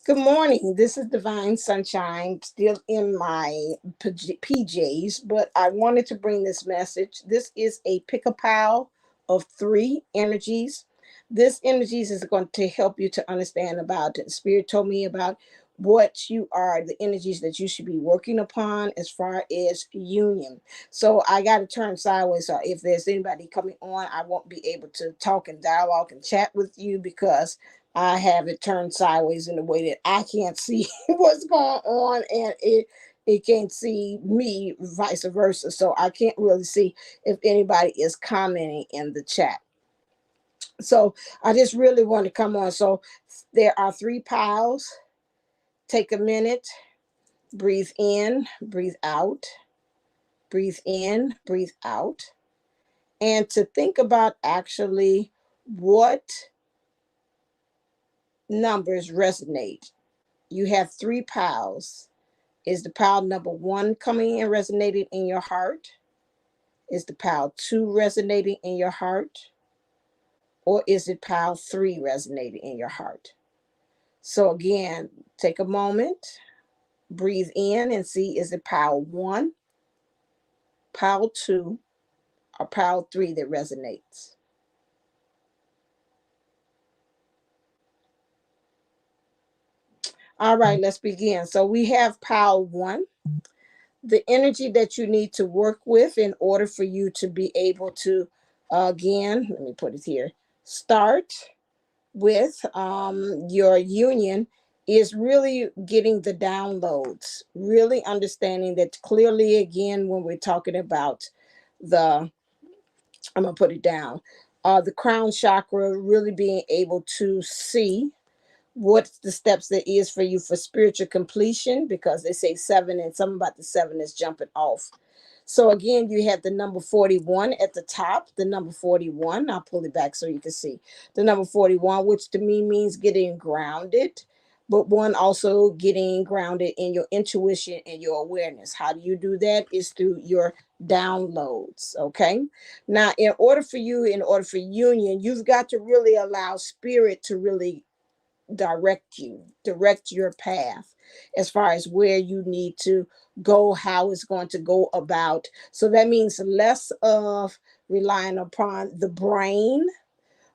Good morning. This is Divine Sunshine, still in my PJs, but I wanted to bring this message. This is a pick a pile of three energies. This energies is going to help you to understand about it. Spirit told me about what you are, the energies that you should be working upon as far as union. So I got to turn sideways. So if there's anybody coming on, I won't be able to talk and dialogue and chat with you because I have it turned sideways in a way that I can't see what's going on, and it can't see me, vice versa. So I can't really see if anybody is commenting in the chat. So I just really want to come on. So there are three piles. Take a minute, breathe in, breathe out, breathe in, breathe out, and to think about actually what numbers resonate. You have three piles. Is the pile number one coming in resonating in your heart? Is the pile two resonating in your heart? Or is it pile three resonating in your heart? So again, take a moment, breathe in and see, is it pile one, pile two, or pile three that resonates? All right, let's begin. So we have pile one, the energy that you need to work with in order for you to be able to, again, let me put it here, start with your union is really getting the downloads, really understanding that clearly. Again, when we're talking about the, I'm going to put it down, the crown chakra, really being able to see what's the steps there is for you for spiritual completion, because they say seven and something about the seven is jumping off. So again, you have the number 41 at the top, the number 41. I'll pull it back so you can see the number 41, which to me means getting grounded, but one also getting grounded in your intuition and your awareness. How do you do that? Is through your downloads. Okay. Now, in order for union, you've got to really allow spirit to really direct your path as far as where you need to go, how it's going to go about. So that means less of relying upon the brain,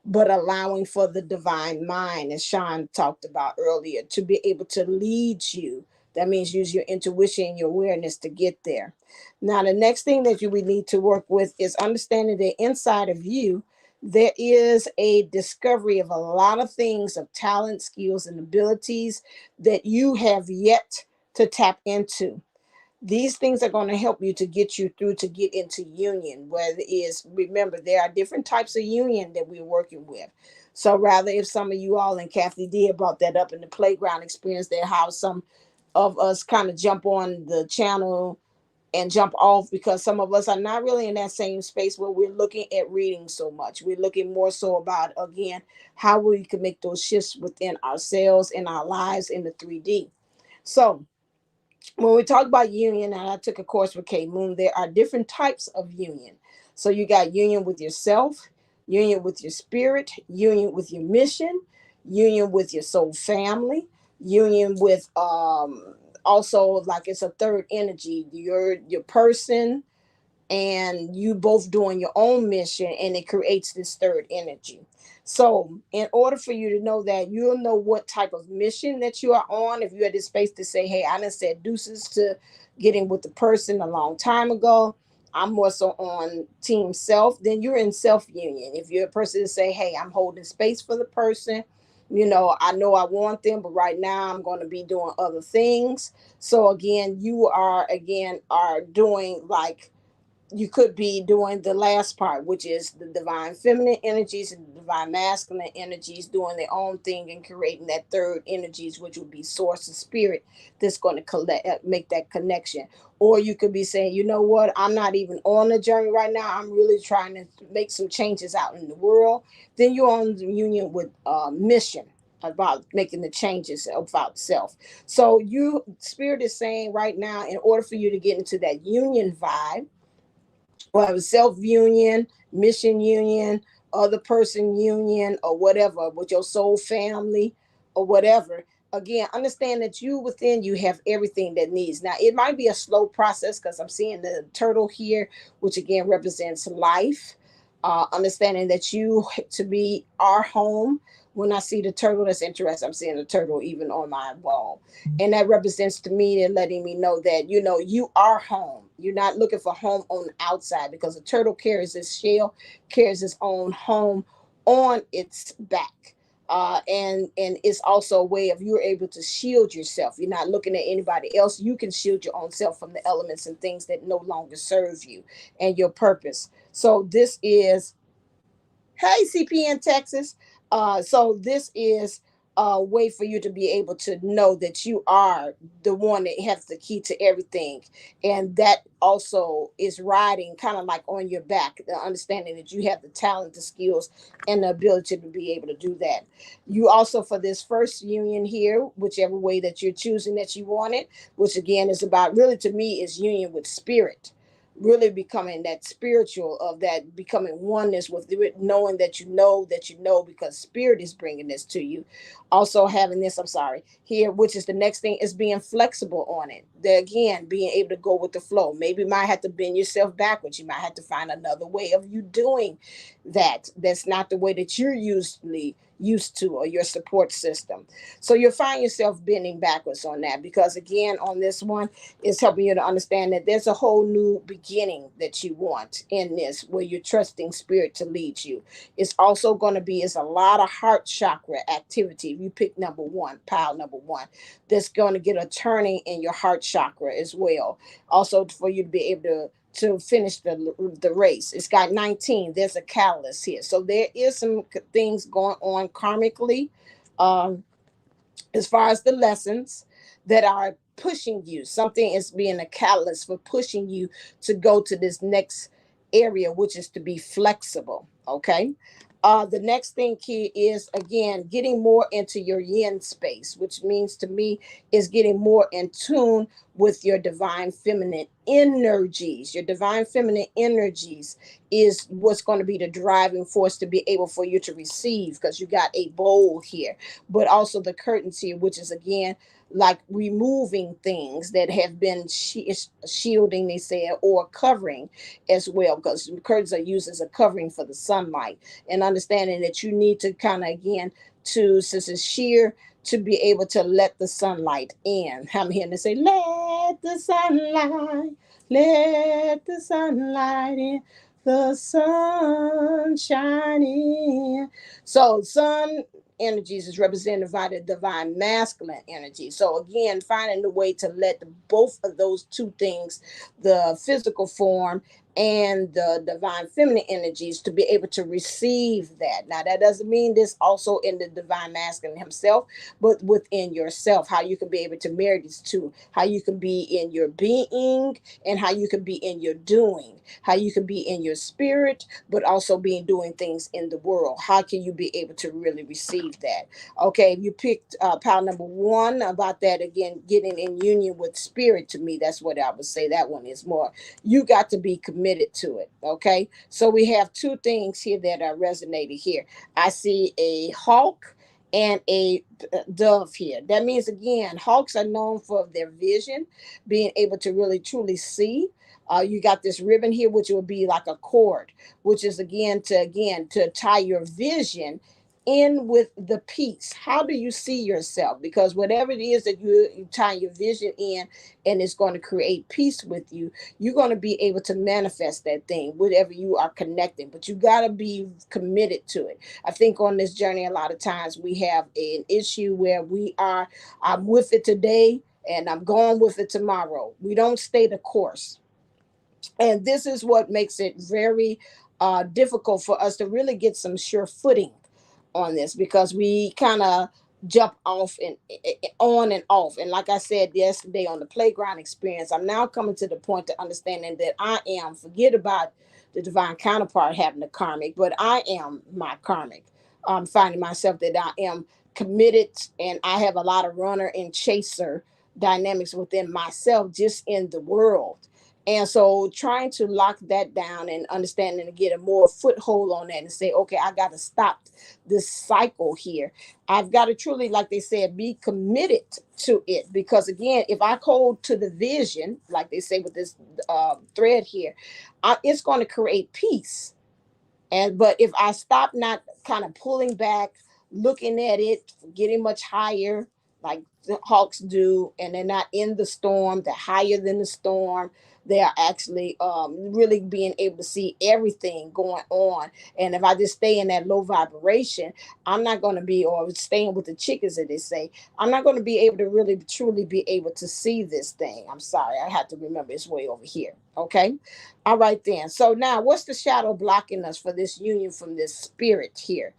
but allowing for the divine mind, as Sean talked about earlier, to be able to lead you. That means use your intuition and your awareness to get there. Now, the next thing that you would need to work with is understanding that inside of you, there is a discovery of a lot of things, of talent, skills, and abilities that you have yet to tap into. These things are going to help you to get you through to get into union, where it is, remember, there are different types of union that we're working with. So rather, if some of you all, and Kathy did brought that up in the playground experience, there how some of us kind of jump on the channel and jump off because some of us are not really in that same space where we're looking at reading so much. We're looking more so about, again, how we can make those shifts within ourselves and our lives in the 3D. So when we talk about union, and I took a course with Kate Moon, there are different types of union. So you got union with yourself, union with your spirit, union with your mission, union with your soul family, union with also, like, it's a third energy, your person and you both doing your own mission, and it creates this third energy. So in order for you to know that, you'll know what type of mission that you are on. If you had this space to say, hey, I done said deuces to getting with the person a long time ago, I'm more so on team self, then you're in self union. If you're a person to say, hey, I'm holding space for the person, I know I want them, but right now I'm going to be doing other things. So again, you are doing, like, you could be doing the last part, which is the divine feminine energies and the divine masculine energies doing their own thing and creating that third energies, which would be source of spirit that's going to make that connection. Or you could be saying, you know what, I'm not even on the journey right now. I'm really trying to make some changes out in the world. Then you're on the union with mission, about making the changes about self. So spirit is saying right now, in order for you to get into that union vibe, or have a self union, mission union, other person union, or whatever, with your soul family or whatever, again, understand that you within you have everything that needs. Now, it might be a slow process because I'm seeing the turtle here, which again represents life. Understanding that you to be our home. When I see the turtle, that's interesting. I'm seeing the turtle even on my wall, and that represents to me and letting me know that you are home. You're not looking for home on the outside, because a turtle carries its shell, carries its own home on its back. And it's also a way of you're able to shield yourself. You're not looking at anybody else. You can shield your own self from the elements and things that no longer serve you and your purpose. So this is, hey, CP in Texas. So this is a way for you to be able to know that you are the one that has the key to everything. And that also is riding kind of like on your back, the understanding that you have the talent, the skills, and the ability to be able to do that. You also, for this first union here, whichever way that you're choosing that you want it, which again is about, really to me, is union with spirit, really becoming that spiritual, of that becoming oneness with it, knowing that you know because spirit is bringing this to you. Also having this, I'm sorry, here, which is the next thing, is being flexible on it. The, again, being able to go with the flow. Maybe you might have to bend yourself backwards. You might have to find another way of you doing that. That's not the way that you're usually used to, or your support system. So you'll find yourself bending backwards on that, because again, on this one, is helping you to understand that there's a whole new beginning that you want in this, where you're trusting spirit to lead you. It's also going to be, is a lot of heart chakra activity. If you pick number one, pile number one, that's going to get a turning in your heart chakra as well. Also, for you to be able to finish the race. It's got 19. There's a catalyst here. So there is some things going on karmically. Um, as far as the lessons that are pushing you, something is being a catalyst for pushing you to go to this next area, which is to be flexible. Okay. The next thing key is, again, getting more into your yin space, which means to me is getting more in tune with your divine feminine energies. Your divine feminine energies is what's going to be the driving force to be able for you to receive, because you got a bowl here, but also the curtains here, which is again like removing things that have been shielding, they say, or covering as well, because curtains are used as a covering for the sunlight, and understanding that you need to kind of, again, to, since it's sheer, to be able to let the sunlight in. I'm hearing to say, let the sunlight, let the sunlight in, the sun shining. So sun energies is represented by the divine masculine energy. So again, finding the way to let both of those two things, the physical form and the divine feminine energies, to be able to receive that. Now, that doesn't mean this also in the divine masculine himself, but within yourself, how you can be able to marry these two, how you can be in your being, and how you can be in your doing, how you can be in your spirit, but also being doing things in the world. How can you be able to really receive that? Okay, you picked pile number one, about that, again, getting in union with spirit. To me, that's what I would say. That one is more, you got to be committed to it. Okay, so we have two things here that are resonating here. I see a hawk and a dove here. That means, again, hawks are known for their vision, being able to really truly see. You got this ribbon here, which will be like a cord, which is again to tie your vision in with the peace. How do you see yourself? Because whatever it is that you tie your vision in, and it's going to create peace with you, you're going to be able to manifest that thing, whatever you are connecting. But you got to be committed to it. I think on this journey, a lot of times we have an issue where I'm with it today and I'm going with it tomorrow. We don't stay the course, and this is what makes it very difficult for us to really get some sure footing on this, because we kind of jump off and on and off. And like I said yesterday on the playground experience, I'm now coming to the point to understanding that I am, forget about the divine counterpart having the karmic, but I am my karmic. I'm finding myself that I am committed, and I have a lot of runner and chaser dynamics within myself, just in the world. And so trying to lock that down and understanding to get a more foothold on that and say, okay, I got to stop this cycle here. I've got to truly, like they said, be committed to it. Because again, if I hold to the vision, like they say with this thread here, it's going to create peace. And but if I stop not kind of pulling back, looking at it, getting much higher, like the hawks do, and they're not in the storm, they're higher than the storm. They are actually really being able to see everything going on. And if I just stay in that low vibration, I'm not going to be, or staying with the chickens, as they say, I'm not going to be able to really truly be able to see this thing. I'm sorry, I have to remember it's way over here. Okay. All right, then. So now, what's the shadow blocking us for this union from this spirit here?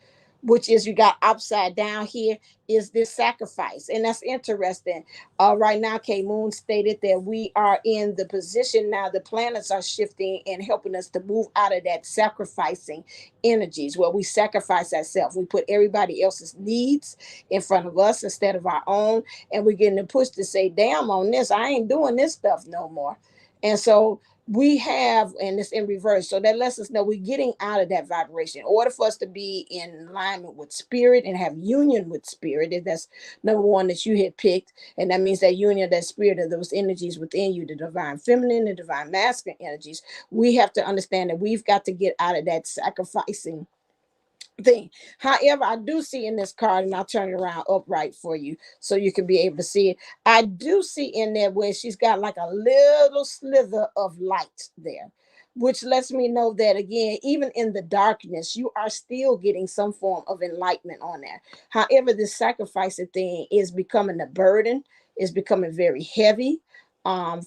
Which is, you got upside down here, is this sacrifice. And that's interesting. Right now, K Moon stated that we are in the position now, the planets are shifting and helping us to move out of that sacrificing energies where we sacrifice ourselves. We put everybody else's needs in front of us instead of our own. And we're getting the push to say, damn, on this, I ain't doing this stuff no more. And so we have, and it's in reverse, so that lets us know we're getting out of that vibration. In order for us to be in alignment with spirit and have union with spirit, if that's number one that you had picked, and that means that union, that spirit of those energies within you, the divine feminine, the divine masculine energies, we have to understand that we've got to get out of that sacrificing thing. However, I do see in this card, and I'll turn it around upright for you so you can be able to see it. I do see in there where she's got like a little slither of light there, which lets me know that again, even in the darkness, you are still getting some form of enlightenment on there. However, this sacrificing thing is becoming a burden, is becoming very heavy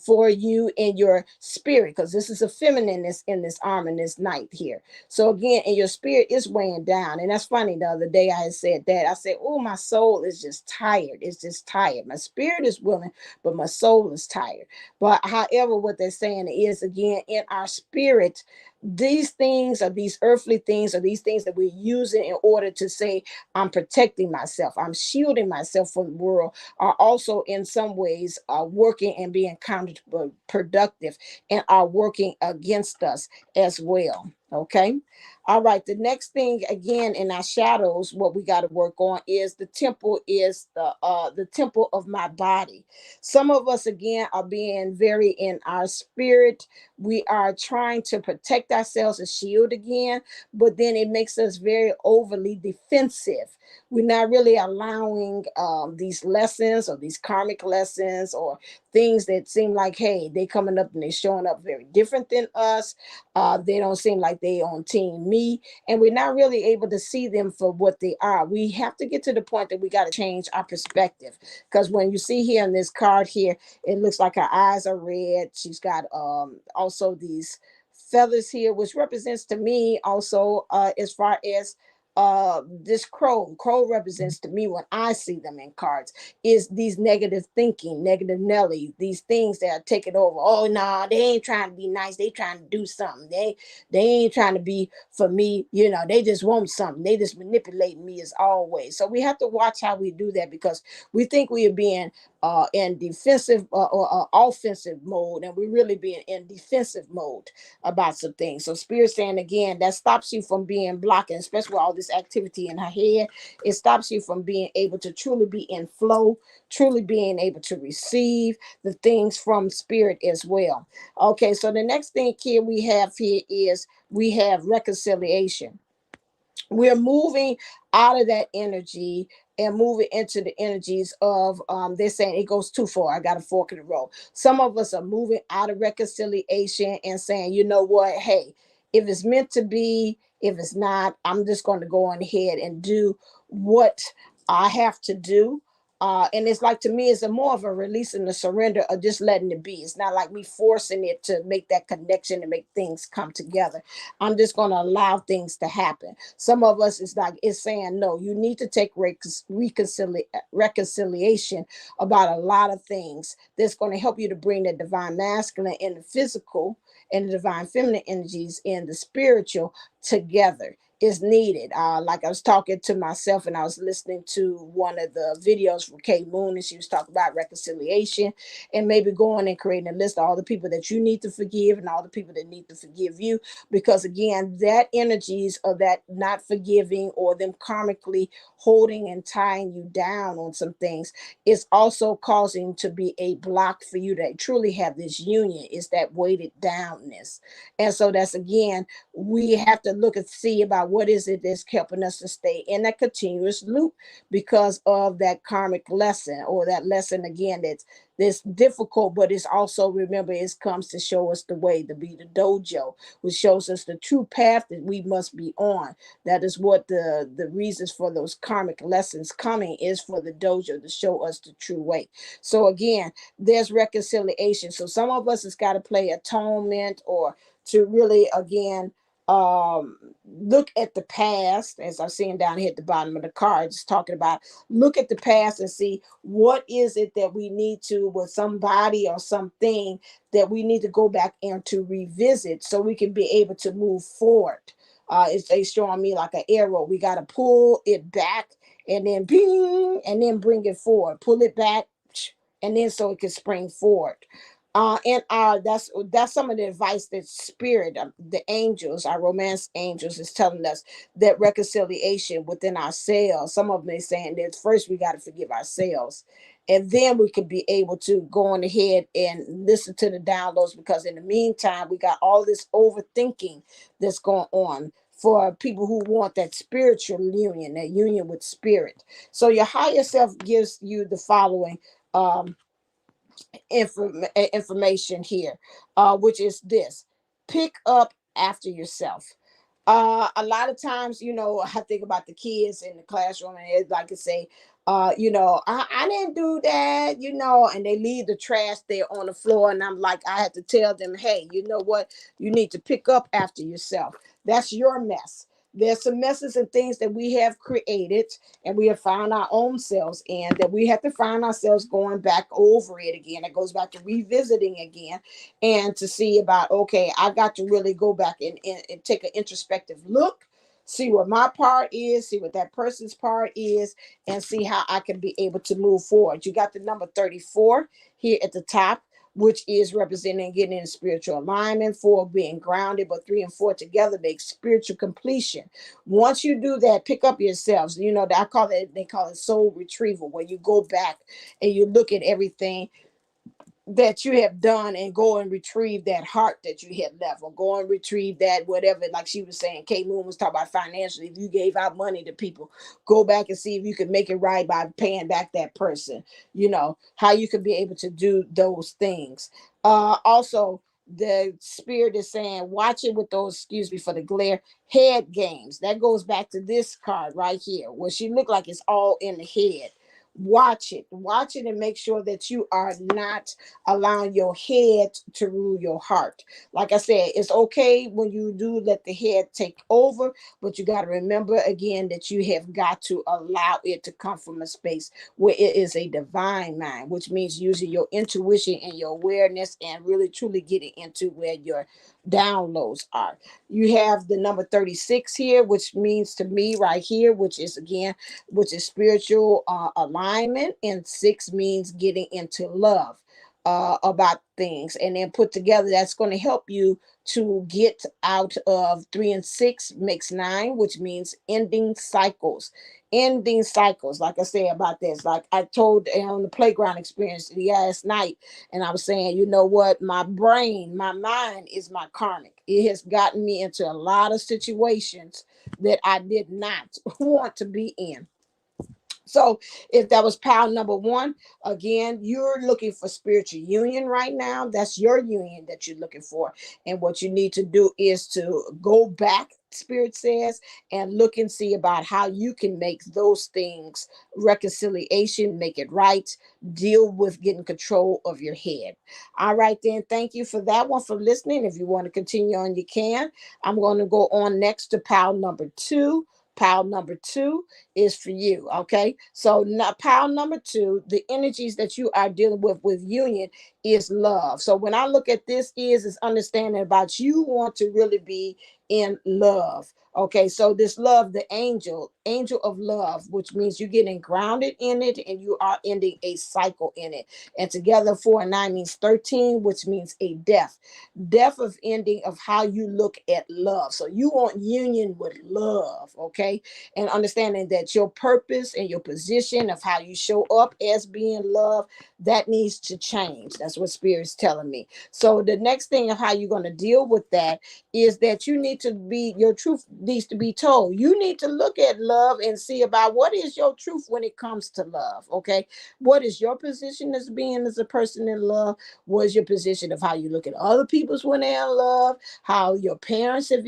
for you in your spirit, because this is a feminineness in this arm in this night here. So again, and your spirit is weighing down. And that's funny. The other day I had said that. I said, oh, my soul is just tired. It's just tired. My spirit is willing, but my soul is tired. But however, what they're saying is, again, in our spirit, these things are these earthly things, are these things that we're using in order to say, I'm protecting myself, I'm shielding myself from the world, are also in some ways working and being counterproductive and are working against us as well. Okay. All right. The next thing again in our shadows, what we got to work on is the temple, is the temple of my body. Some of us again are being very in our spirit. We are trying to protect ourselves and shield again, but then it makes us very overly defensive. We're not really allowing these lessons or these karmic lessons or things that seem like, hey, they coming up and they showing up very different than us. They don't seem like they on team me, and we're not really able to see them for what they are. We have to get to the point that we got to change our perspective, because when you see here in this card here, it looks like her eyes are red. She's got also these feathers here, which represents to me also as far as this crow represents to me when I see them in cards, is these negative thinking, negative Nelly, these things that are taking over. Oh no, nah, they ain't trying to be nice, they trying to do something, they ain't trying to be for me, you know, they just want something, they just manipulate me as always. So we have to watch how we do that, because we think we are being in defensive or offensive mode, and we're really being in defensive mode about some things. So spirit saying again, that stops you from being blocking, especially with all this activity in her head. It stops you from being able to truly be in flow, truly being able to receive the things from spirit as well. Okay, so the next thing here we have here is we have reconciliation. We're moving out of that energy and moving into the energies of they're saying it goes too far, I got a fork in the road. Some of us are moving out of reconciliation and saying, you know what, hey, if it's meant to be, if it's not, I'm just going to go on ahead and do what I have to do. And it's like, to me, it's a more of a release and a surrender of just letting it be. It's not like me forcing it to make that connection and make things come together. I'm just going to allow things to happen. Some of us, it's like, it's saying, no, you need to take reconciliation about a lot of things that's going to help you to bring the divine masculine and the physical and the divine feminine energies and the spiritual together. is needed. Like I was talking to myself and I was listening to one of the videos from Kate Moon, and she was talking about reconciliation and maybe going and creating a list of all the people that you need to forgive and all the people that need to forgive you. Because again, that energies of that not forgiving or them karmically holding and tying you down on some things is also causing to be a block for you to truly have this union. Is that weighted downness. And so that's again, we have to look and see about what is it that's helping us to stay in that continuous loop because of that karmic lesson, or that lesson again that's difficult, but it's also, remember, it comes to show us the way, to be the dojo, which shows us the true path that we must be on. That is what the reasons for those karmic lessons coming is, for the dojo to show us the true way. So again, there's reconciliation. So some of us has got to play atonement, or to really again look at the past, as I'm seeing down here at the bottom of the card, just talking about look at the past and see what is it that we need to, with somebody or something, that we need to go back and to revisit so we can be able to move forward. It's they showing me like an arrow. We got to pull it back and then bing, and then bring it forward. Pull it back, and then so it can spring forward. And that's some of the advice that spirit, the angels, our romance angels, is telling us, that reconciliation within ourselves. Some of them is saying that first we got to forgive ourselves, and then we can be able to go on ahead and listen to the downloads. Because in the meantime, we got all this overthinking that's going on for people who want that spiritual union, that union with spirit. So your higher self gives you the following um information here, which is this: pick up after yourself. A lot of times, I think about the kids in the classroom, and it's like to say, I didn't do that, and they leave the trash there on the floor. And I'm like, I had to tell them, hey, you know what? You need to pick up after yourself. That's your mess. There's some messes and things that we have created, and we have found our own selves in, that we have to find ourselves going back over it again. It goes back to revisiting again, and to see about, okay, I got to really go back and take an introspective look, see what my part is, see what that person's part is, and see how I can be able to move forward. You got the number 34 here at the top, which is representing getting in spiritual alignment, 4 being grounded, but 3 and 4 together make spiritual completion. Once you do that, pick up yourselves. They call it soul retrieval, where you go back and you look at everything that you have done, and go and retrieve that heart that you had left, or go and retrieve that whatever. Like she was saying, Kate Moon was talking about financially, if you gave out money to people, go back and see if you can make it right by paying back that person. How you could be able to do those things. Also, the spirit is saying, watch it with those, excuse me for the glare, head games. That goes back to this card right here, where she looked like it's all in the head. Watch it and make sure that you are not allowing your head to rule your heart. Like I said, it's okay when you do let the head take over, but you got to remember again that you have got to allow it to come from a space where it is a divine mind, which means using your intuition and your awareness, and really truly getting into where your downloads are. You have the number 36 here, which means to me right here, which is again, which is spiritual alignment, and 6 means getting into love about things, and then put together, that's going to help you to get out of 3 and 6 makes 9, which means ending cycles. Like I say about this, like I told on the playground experience last night, and I was saying, you know what, my brain, my mind is my karmic. It has gotten me into a lot of situations that I did not want to be in. So if that was pile number 1, again, you're looking for spiritual union right now. That's your union that you're looking for. And what you need to do is to go back, spirit says, and look and see about how you can make those things reconciliation, make it right, deal with getting control of your head. All right, then. Thank you for that one, for listening. If you want to continue on, you can. I'm going to go on next to pile number 2. Pile number 2 is for you. Okay. So now pile number 2, the energies that you are dealing with union, is love. So when I look at this, is understanding about you want to really be in love. Okay, so this love, the angel of love, which means you're getting grounded in it and you are ending a cycle in it. And together 4 and 9 means 13, which means a death of ending of how you look at love. So you want union with love, okay? And understanding that your purpose and your position of how you show up as being love, that needs to change. That's what Spirit's telling me. So the next thing of how you're going to deal with that is that you need to be, your truth needs to be told. You need to look at love and see about what is your truth when it comes to love. Okay, what is your position as being as a person in love? What is your position of how you look at other people's when they're in love? How your parents have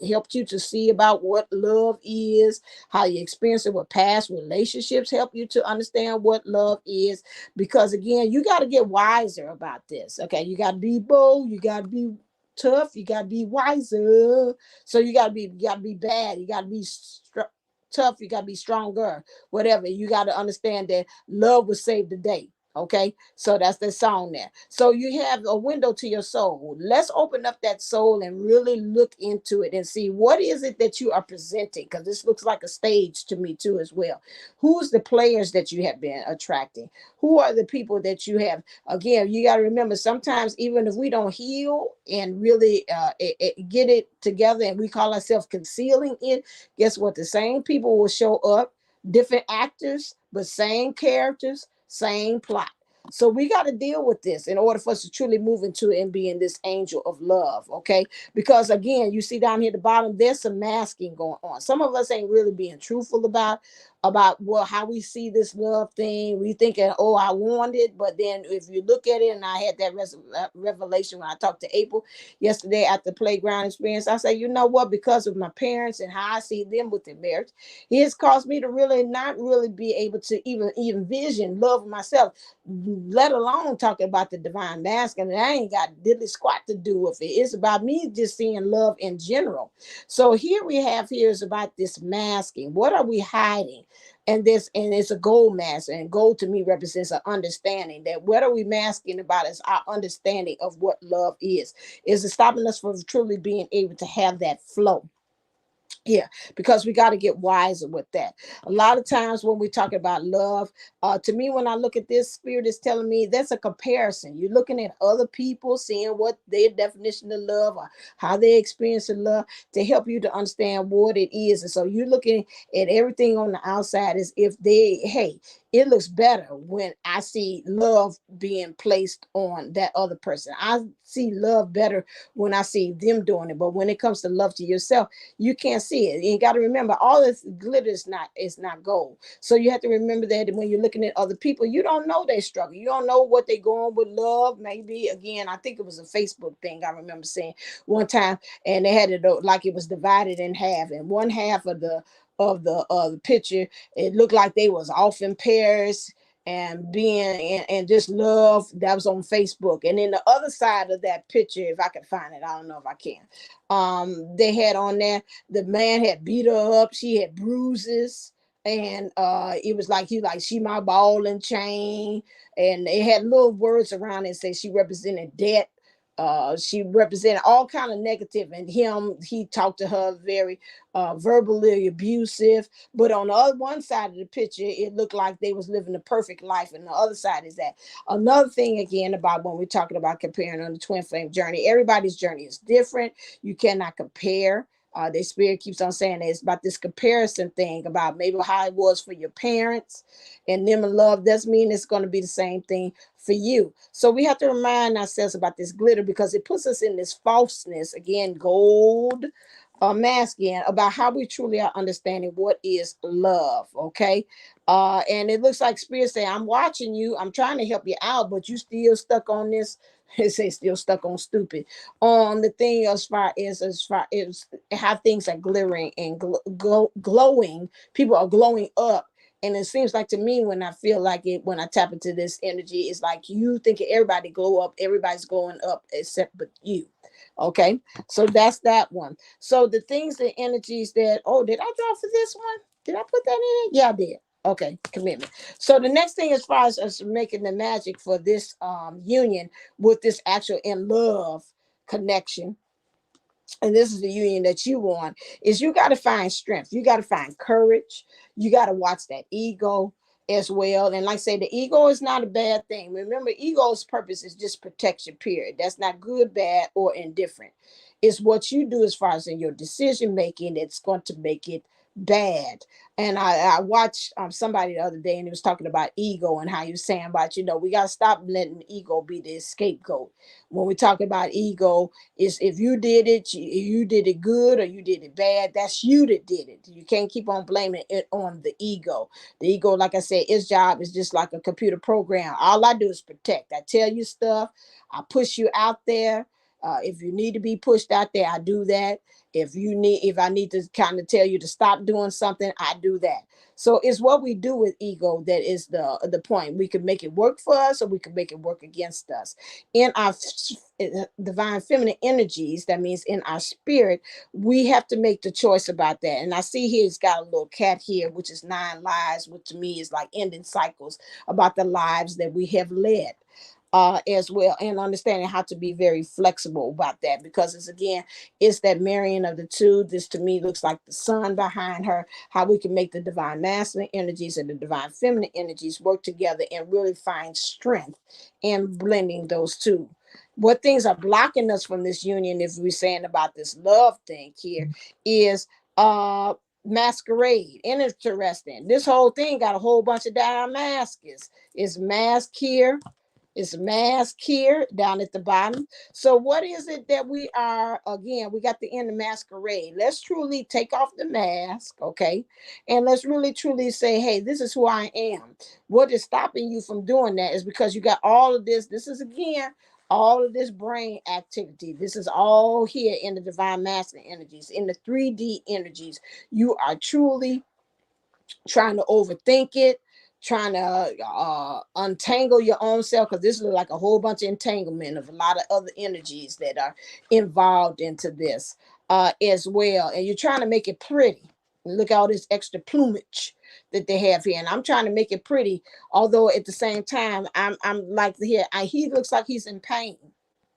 helped you to see about what love is? How you experience it with past relationships help you to understand what love is? Because again, you got to get wiser about this. Okay, you got to be bold. You got to be tough, you gotta be wiser. So you gotta be bad, you gotta be tough, you gotta be stronger, whatever. You gotta understand that love will save the day. Okay, so that's the song there. So you have a window to your soul. Let's open up that soul and really look into it and see what is it that you are presenting, because this looks like a stage to me too as well. Who's the players that you have been attracting? Who are the people that you have? Again, you got to remember, sometimes even if we don't heal and really get it together and we call ourselves concealing it, guess what? The same people will show up, different actors, but same characters, same plot. So we got to deal with this in order for us to truly move into it and be in this angel of love, okay? Because again, you see down here at the bottom, there's some masking going on. Some of us ain't really being truthful about well how we see this love thing. We thinking, oh, I want it, but then if you look at it, and I had that revelation when I talked to April yesterday at the playground experience. I say, you know what, because of my parents and how I see them with their marriage, it has caused me to really not really be able to even vision love myself, let alone talking about the divine masculine. And I ain't got diddly squat to do with it. It's about me just seeing love in general. So here is about this masking. What are we hiding? And it's a gold mask, and gold to me represents an understanding that what are we masking about is our understanding of what love is it stopping us from truly being able to have that flow. Yeah, because we got to get wiser with that. A lot of times when we talk about love, to me, when I look at this, Spirit is telling me that's a comparison. You're looking at other people, seeing what their definition of love or how they experience love to help you to understand what it is. And so you're looking at everything on the outside as if hey, it looks better when I see love being placed on that other person. I see love better when I see them doing it. But when it comes to love to yourself, you can't see it. You got to remember, all this glitter is not gold. So you have to remember that when you're looking at other people, you don't know their struggle. You don't know what they're going with love. Maybe again, I think it was a Facebook thing. I remember seeing one time, and they had it like it was divided in half, and one half of the picture, it looked like they was off in Paris and being and just love. That was on Facebook. And then the other side of that picture, if I can find it, I don't know if I can, they had on there, the man had beat her up, she had bruises, and it was like she my ball and chain, and it had little words around it, say she represented debt. She represented all kind of negative, and he talked to her very verbally abusive. But on the other one side of the picture, it looked like they was living a perfect life, and the other side is that. Another thing again about when we're talking about comparing on the twin flame journey, everybody's journey is different. You cannot compare. The Spirit keeps on saying that it's about this comparison thing about maybe how it was for your parents and them in love doesn't mean it's going to be the same thing for you. So we have to remind ourselves about this glitter, because it puts us in this falseness, again, gold masking, about how we truly are understanding what is love. Okay. And it looks like Spirit saying, I'm watching you, I'm trying to help you out, but you still stuck on this. It says still stuck on stupid on the thing as far as how things are glittering and glowing. People are glowing up. And it seems like to me, when I feel like it, when I tap into this energy, it's like you think everybody glow up, everybody's going up except but you. Okay, so that's that one. So the things, the energies that, oh, did I draw for this one? Did I put that in? Yeah, I did. Okay, commitment. So the next thing, as far as us making the magic for this union with this actual in love connection, and this is the union that you want, is you got to find strength. You got to find courage. You got to watch that ego as well. And like I say, the ego is not a bad thing. Remember, ego's purpose is just protection, period. That's not good, bad, or indifferent. It's what you do as far as in your decision making that's going to make it bad. And I watched somebody the other day, and he was talking about ego and how he was saying about, we got to stop letting ego be the scapegoat. When we talk about ego, is if you did it, you did it good or you did it bad, that's you that did it. You can't keep on blaming it on the ego. The ego, like I said, its job is just like a computer program. All I do is protect. I tell you stuff. I push you out there. If you need to be pushed out there, I do that. If I need to kind of tell you to stop doing something, I do that. So it's what we do with ego that is the point. We can make it work for us, or we can make it work against us. In our divine feminine energies, that means in our spirit, we have to make the choice about that. And I see here it's got a little cat here, which is 9 lives, which to me is like ending cycles about the lives that we have led. As well, and understanding how to be very flexible about that, because it's again, it's that marrying of the two. This to me looks like the sun behind her, how we can make the divine masculine energies and the divine feminine energies work together and really find strength in blending those two. What things are blocking us from this union, if we're saying about this love thing here, is masquerade. Interesting, this whole thing got a whole bunch of damn masks. It's mask here, it's mask here down at the bottom. So what is it that we are, again, we got the end of masquerade. Let's truly take off the mask, okay? And let's really truly say, hey, this is who I am. What is stopping you from doing that is because you got all of this. This is again, all of this brain activity. This is all here in the divine masculine energies, in the 3D energies. You are truly trying to overthink it, trying to untangle your own self, because this looks like a whole bunch of entanglement of a lot of other energies that are involved into this as well. And you're trying to make it pretty. Look at all this extra plumage that they have here, and I'm trying to make it pretty. Although at the same time, I'm like here. He looks like he's in pain.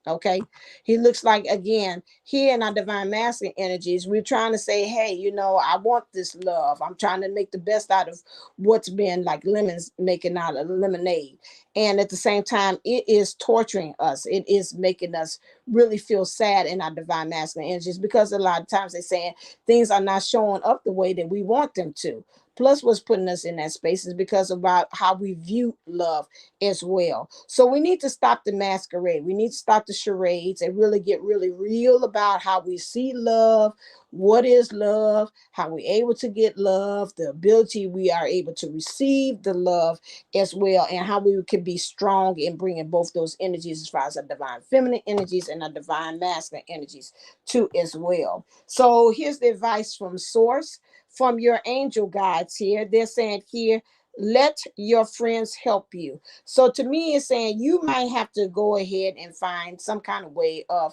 Okay, he looks like, again, here in our divine masculine energies, we're trying to say, hey, I want this love. I'm trying to make the best out of what's been like lemons making out of lemonade. And at the same time, it is torturing us. It is making us really feel sad in our divine masculine energies, because a lot of times they're saying things are not showing up the way that we want them to. Plus, what's putting us in that space is because about how we view love as well. So we need to stop the masquerade. We need to stop the charades and really get really real about how we see love, what is love, how we're able to get love, the ability we are able to receive the love as well, and how we can be strong in bringing both those energies as far as our divine feminine energies and our divine masculine energies too as well. So here's the advice from source, from your angel guides here. They're saying here, let your friends help you. So to me, it's saying you might have to go ahead and find some kind of way of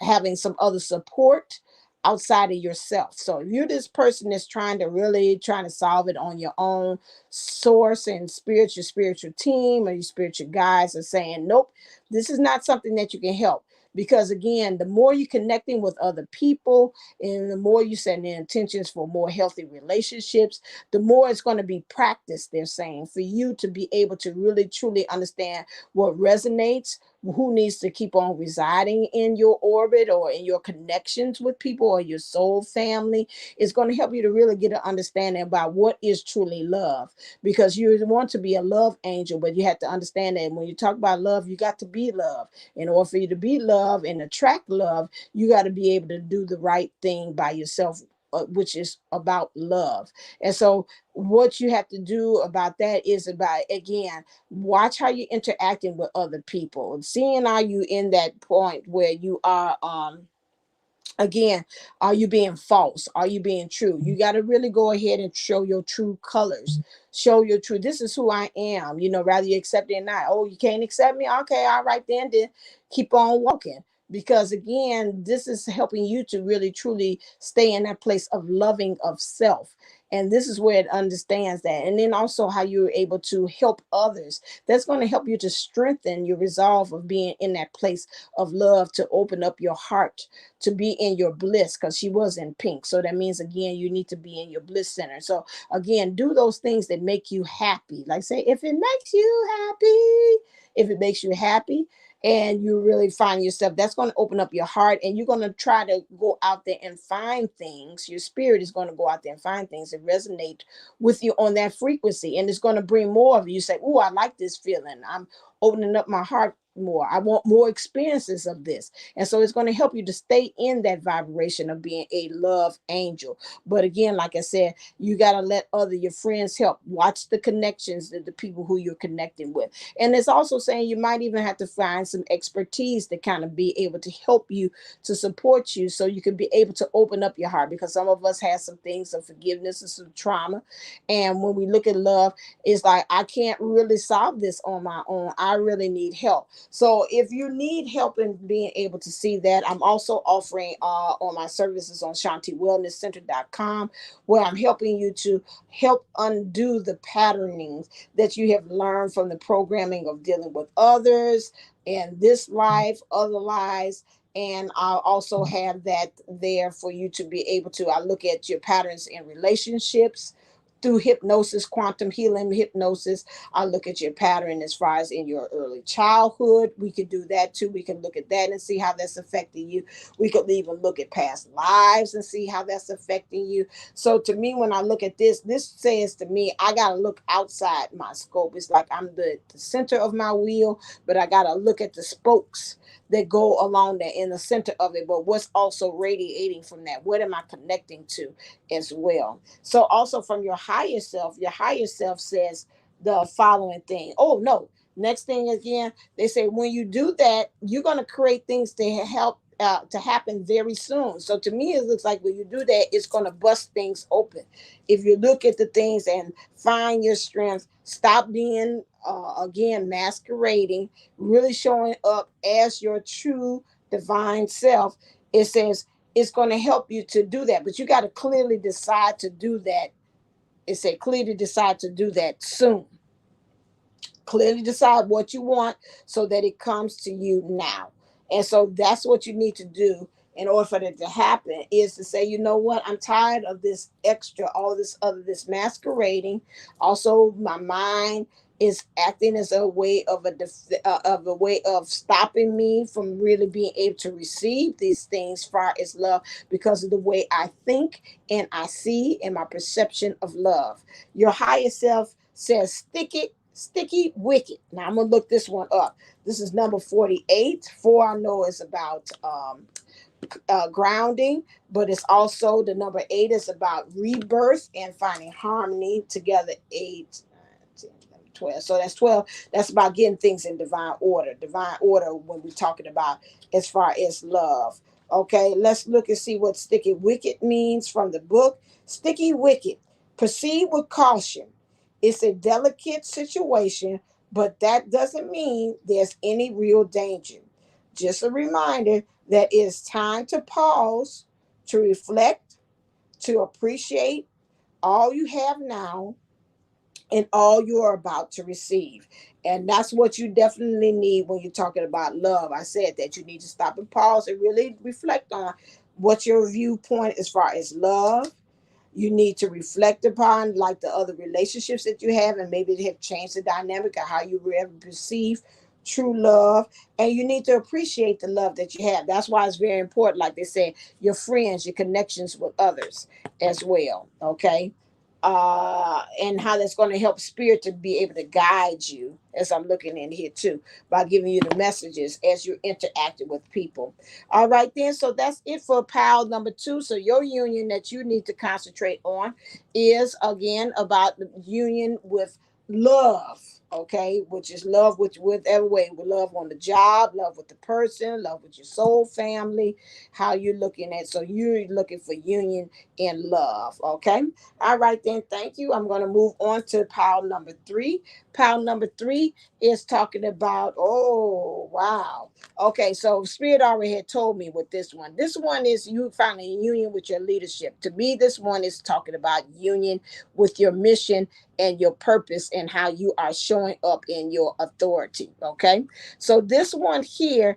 having some other support outside of yourself. So if you're this person that's trying to solve it on your own, source and spiritual team or your spiritual guides are saying, nope, this is not something that you can help. Because again, the more you're connecting with other people and the more you set the intentions for more healthy relationships, the more it's going to be practice, they're saying, for you to be able to really truly understand what resonates, who needs to keep on residing in your orbit or in your connections with people or your soul family. Is going to help you to really get an understanding about what is truly love, because you want to be a love angel, but you have to understand that when you talk about love, you got to be love. In order for you to be love and attract love, you got to be able to do the right thing by yourself, which is about love. And so what you have to do about that is about, again, watch how you're interacting with other people, seeing are you in that point where you are again, are you being false, are you being true? You got to really go ahead and show your true colors, show your true, this is who I am, rather you accept it or not. Oh, you can't accept me, okay, all right, then keep on walking. Because again, this is helping you to really truly stay in that place of loving of self. And this is where it understands that. And then also how you're able to help others. That's going to help you to strengthen your resolve of being in that place of love, to open up your heart, to be in your bliss, because she was in pink. So that means, again, you need to be in your bliss center. So again, do those things that make you happy. Like, say, if it makes you happy, if it makes you happy, and you really find yourself, that's going to open up your heart, and you're going to try to go out there and find things. Your spirit is going to go out there and find things that resonate with you on that frequency, and it's going to bring more of you. You say, oh, I like this feeling, I'm opening up my heart more, I want more experiences of this. And so it's going to help you to stay in that vibration of being a love angel. But again, like I said, you got to let your friends help. Watch the connections, the people who you're connecting with. And it's also saying you might even have to find some expertise to kind of be able to help you, to support you, so you can be able to open up your heart, because some of us have some things of forgiveness and some trauma. And when we look at love, it's like, I can't really solve this on my own, I really need help. So if you need help in being able to see that, I'm also offering on my services on shantywellnesscenter.com, where I'm helping you to help undo the patternings that you have learned from the programming of dealing with others in this life, other lives. And I'll also have that there for you to be able to, I look at your patterns in relationships through hypnosis, quantum healing hypnosis. I look at your pattern as far as in your early childhood. We could do that too. We can look at that and see how that's affecting you. We could even look at past lives and see how that's affecting you. So to me, when I look at this says to me, I got to look outside my scope. It's like I'm the center of my wheel, but I got to look at the spokes that go along there in the center of it. But what's also radiating from that? What am I connecting to as well? So also from your higher self says the following thing. Oh no, next thing again, they say when you do that, you're going to create things to help to happen very soon. So to me, it looks like when you do that, it's going to bust things open. If you look at the things and find your strength, stop being again masquerading, really showing up as your true divine self. It says it's going to help you to do that, but you got to clearly decide to do that. It said clearly decide to do that soon. Clearly decide what you want so that it comes to you now. And so that's what you need to do in order for that to happen, is to say, you know what, I'm tired of this extra, all this other, this masquerading. Also, my mind is acting as a way of a way of stopping me from really being able to receive these things far as love, because of the way I think and I see and my perception of love. Your higher self says sticky wicket. Now I'm gonna look this one up. This is number 48. 4 I know is about grounding, but it's also the number 8 is about rebirth and finding harmony together. 8, 9, 10, 11, 12. So that's 12. That's about getting things in divine order. Divine order when we're talking about as far as love. Okay, let's look and see what sticky wicket means from the book. Sticky wicket. Proceed with caution. It's a delicate situation, but that doesn't mean there's any real danger. Just a reminder that it's time to pause, to reflect, to appreciate all you have now and all you're about to receive. And that's what you definitely need when you're talking about love. I said that you need to stop and pause and really reflect on what's your viewpoint as far as love. You need to reflect upon like the other relationships that you have, and maybe they have changed the dynamic of how you perceive true love. And you need to appreciate the love that you have. That's why it's very important, like they say, your friends, your connections with others as well. Okay. And how that's going to help spirit to be able to guide you, as I'm looking in here too, by giving you the messages as you're interacting with people. All right, then. So that's it for pile number 2. So your union that you need to concentrate on is again about the union with love. okay, which is love with every way, with love on the job, love with the person, love with your soul family, how you're looking at. So you're looking for union in love, okay. All right, then, thank you. I'm going to move on to pile number 3. Pile number 3 is talking about, oh wow, okay, so spirit already had told me with this one is you finding a union with your leadership. To me, this one is talking about union with your mission and your purpose and how you are showing up in your authority. Okay. So this one here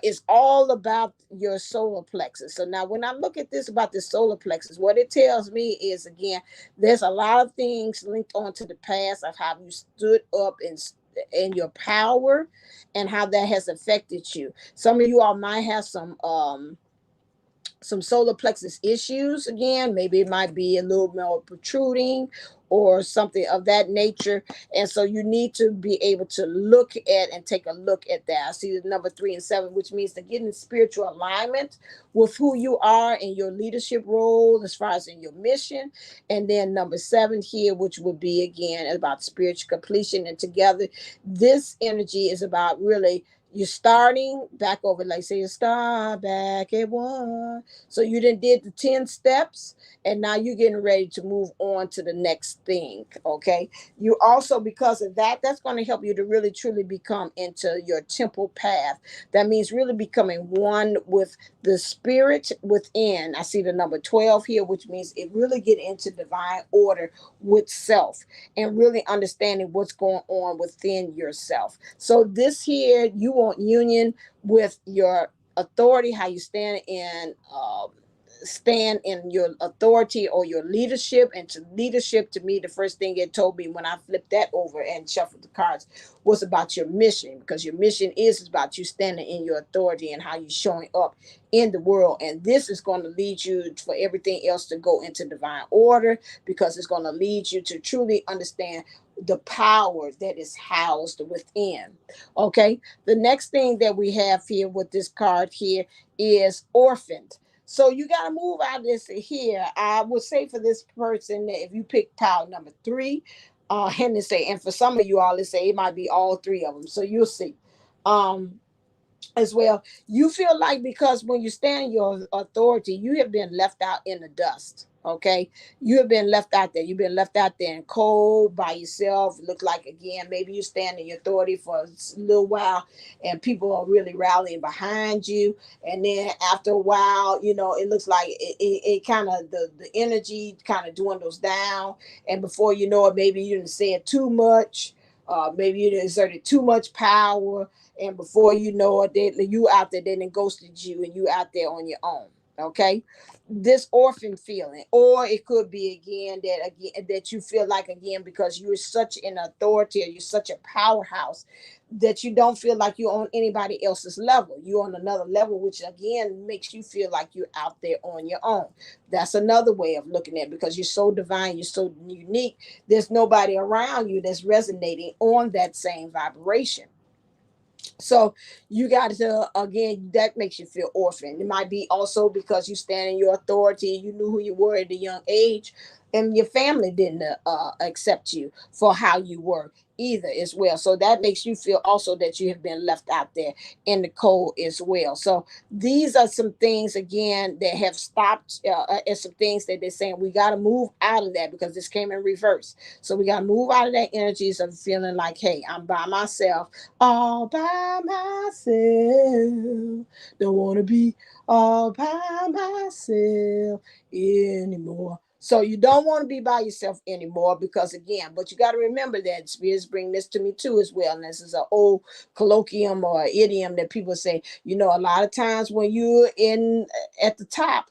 is all about your solar plexus. So now when I look at this about the solar plexus, what it tells me is, again, there's a lot of things linked onto the past of how you stood up in your power and how that has affected you. Some of you all might have some solar plexus issues. Again, maybe it might be a little more protruding or something of that nature, and so you need to be able to look at and take a look at that. I see the number 3 and 7, which means to get in spiritual alignment with who you are in your leadership role as far as in your mission. And then number 7 here, which would be again about spiritual completion. And together this energy is about really you're starting back over, like say you start back at 1. So you did the 10 steps, and now you're getting ready to move on to the next thing. Okay. You also, because of that, that's going to help you to really truly become into your temple path. That means really becoming one with the spirit within. I see the number 12 here, which means it really get into divine order with self and really understanding what's going on within yourself. So this here, you want union with your authority, how you stand in your authority or your leadership. And to leadership, to me, the first thing it told me when I flipped that over and shuffled the cards was about your mission, because your mission is about you standing in your authority and how you're showing up in the world. And this is going to lead you for everything else to go into divine order, because it's going to lead you to truly understand the power that is housed within. Okay. The next thing that we have here with this card here is orphaned. So you got to move out of this here. I would say for this person that if you pick pile number 3, and they say, and for some of you all, let's say it might be all 3 of them. So you'll see. Um, as well, you feel like because when you stand in your authority, you have been left out in the dust. Okay, you have been left out there. You've been left out there in cold by yourself. Look like, again, maybe you stand in your authority for a little while and people are really rallying behind you, and then after a while, it looks like it kind of the energy kind of dwindles down, and before you know it, maybe you didn't say it too much, maybe you exerted too much power, and before you know it, you out there, they then ghosted you, and you out there on your own. Okay, this orphan feeling, or it could be that you feel like, again, because you're such an authority or you're such a powerhouse, that you don't feel like you're on anybody else's level. You're on another level, which again makes you feel like you're out there on your own. That's another way of looking at it, because you're so divine, you're so unique. There's nobody around you that's resonating on that same vibration. So you got to, again, that makes you feel orphaned. It might be also because you stand in your authority, you knew who you were at a young age, and your family didn't accept you for how you were either as well. So that makes you feel also that you have been left out there in the cold as well. So these are some things, again, that have stopped, and some things that they're saying we got to move out of that, because this came in reverse. So we got to move out of that energies of feeling like, hey, I'm by myself, all by myself. Don't want to be all by myself anymore. So you don't want to be by yourself anymore, because again, but you got to remember that spirits bring this to me too as well. And this is an old colloquium or idiom that people say, a lot of times when you're in at the top